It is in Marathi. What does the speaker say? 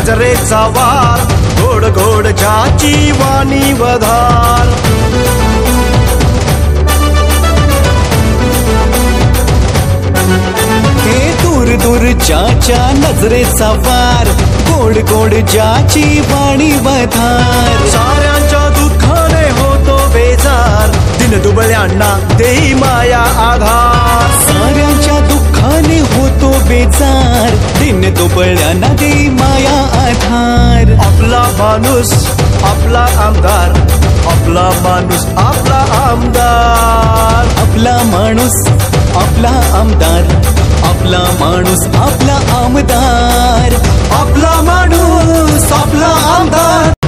नजरेचा वार, गोड गोड ज्याची वाणी वधार. हे दूर दूरच्या नजरेचा वार, गोड गोड ज्याची वाणी वधार. साऱ्यांच्या दुःखाने होतो बेजार, दिन दुबळ्यांना देई माया आधार. साऱ्यांच्या दुःखाने होतो बेजार, दिन दुबळ्यांना देई माया आधार. आपला माणूस आपला आमदार, आपला माणूस आपला आमदार. आपला माणूस आपला आमदार, आपला माणूस आपला आमदार. आपला माणूस आपला आमदार.